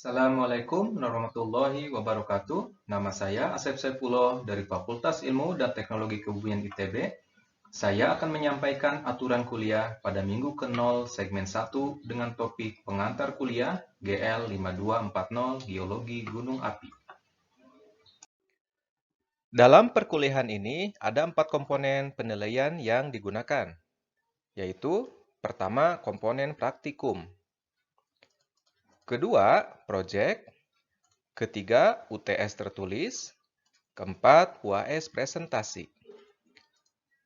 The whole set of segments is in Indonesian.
Assalamualaikum warahmatullahi wabarakatuh. Nama saya Asep Saifullah dari Fakultas Ilmu dan Teknologi Kebumian ITB. Saya akan menyampaikan aturan kuliah pada minggu ke-0 segmen 1 dengan topik pengantar kuliah GL 5240 Geologi Gunung Api. Dalam perkuliahan ini ada 4 komponen penilaian yang digunakan, yaitu pertama komponen praktikum, kedua project, ketiga UTS tertulis, keempat UAS presentasi.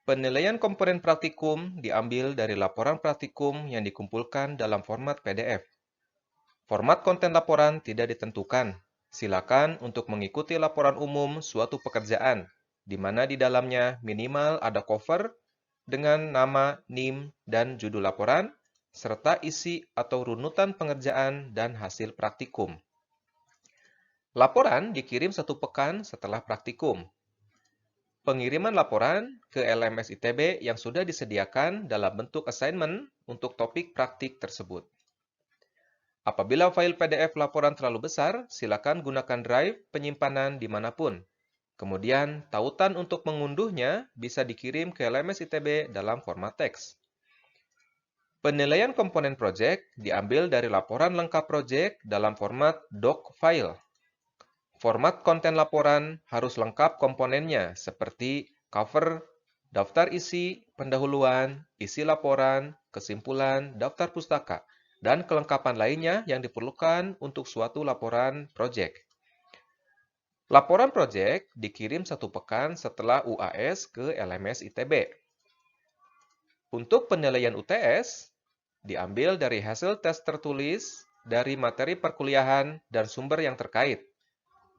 Penilaian komponen praktikum diambil dari laporan praktikum yang dikumpulkan dalam format PDF. Format konten laporan tidak ditentukan. Silakan untuk mengikuti laporan umum suatu pekerjaan, di mana di dalamnya minimal ada cover dengan nama, NIM, dan judul laporan, serta isi atau runutan pengerjaan dan hasil praktikum. Laporan dikirim 1 pekan setelah praktikum. Pengiriman laporan ke LMS ITB yang sudah disediakan dalam bentuk assignment untuk topik praktik tersebut. Apabila file PDF laporan terlalu besar, silakan gunakan drive penyimpanan dimanapun. Kemudian, tautan untuk mengunduhnya bisa dikirim ke LMS ITB dalam format teks. Penilaian komponen project diambil dari laporan lengkap project dalam format doc file. Format konten laporan harus lengkap komponennya seperti cover, daftar isi, pendahuluan, isi laporan, kesimpulan, daftar pustaka, dan kelengkapan lainnya yang diperlukan untuk suatu laporan proyek. Laporan proyek dikirim 1 pekan setelah UAS ke LMS ITB. Untuk penilaian UTS, diambil dari hasil tes tertulis, dari materi perkuliahan, dan sumber yang terkait.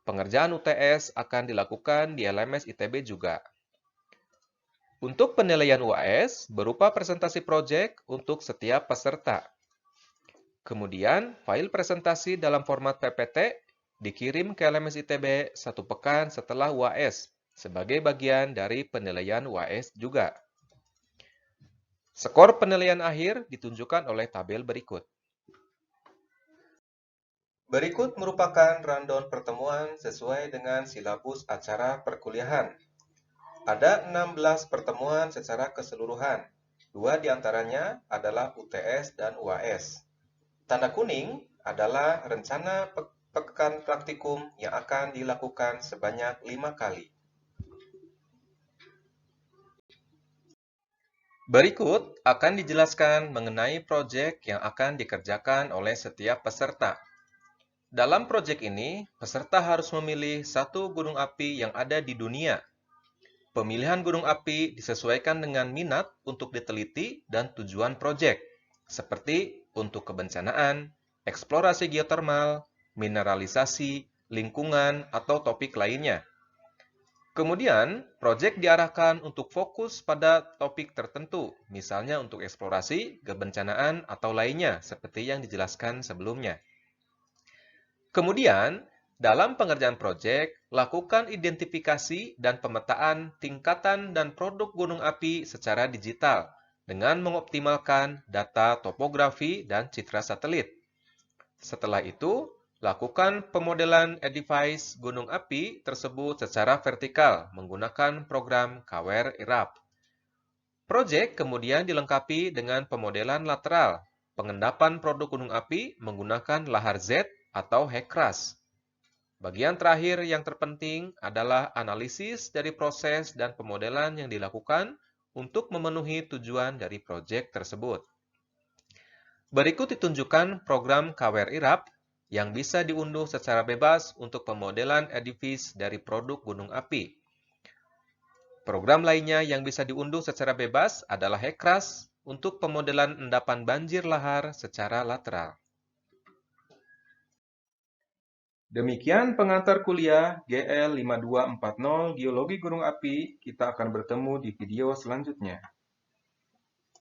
Pengerjaan UTS akan dilakukan di LMS ITB juga. Untuk penilaian UAS berupa presentasi proyek untuk setiap peserta. Kemudian, file presentasi dalam format PPT dikirim ke LMS ITB 1 pekan setelah UAS, sebagai bagian dari penilaian UAS juga. Skor penilaian akhir ditunjukkan oleh tabel berikut. Berikut merupakan rundown pertemuan sesuai dengan silabus acara perkuliahan. Ada 16 pertemuan secara keseluruhan. 2 diantaranya adalah UTS dan UAS. Tanda kuning adalah rencana pekan praktikum yang akan dilakukan sebanyak 5 kali. Berikut akan dijelaskan mengenai proyek yang akan dikerjakan oleh setiap peserta. Dalam proyek ini, peserta harus memilih 1 gunung api yang ada di dunia. Pemilihan gunung api disesuaikan dengan minat untuk diteliti dan tujuan proyek, seperti untuk kebencanaan, eksplorasi geotermal, mineralisasi, lingkungan, atau topik lainnya. Kemudian, proyek diarahkan untuk fokus pada topik tertentu, misalnya untuk eksplorasi, kebencanaan, atau lainnya, seperti yang dijelaskan sebelumnya. Kemudian, dalam pengerjaan proyek, lakukan identifikasi dan pemetaan tingkatan dan produk gunung api secara digital dengan mengoptimalkan data topografi dan citra satelit. Setelah itu, lakukan pemodelan edifice gunung api tersebut secara vertikal menggunakan program KWR IRAP. Proyek kemudian dilengkapi dengan pemodelan lateral, pengendapan produk gunung api menggunakan lahar Z atau HECRAS. Bagian terakhir yang terpenting adalah analisis dari proses dan pemodelan yang dilakukan untuk memenuhi tujuan dari proyek tersebut. Berikut ditunjukkan program KWR IRAP yang bisa diunduh secara bebas untuk pemodelan edifice dari produk gunung api. Program lainnya yang bisa diunduh secara bebas adalah HECRAS untuk pemodelan endapan banjir lahar secara lateral. Demikian pengantar kuliah GL 5240 Geologi Gunung Api. Kita akan bertemu di video selanjutnya.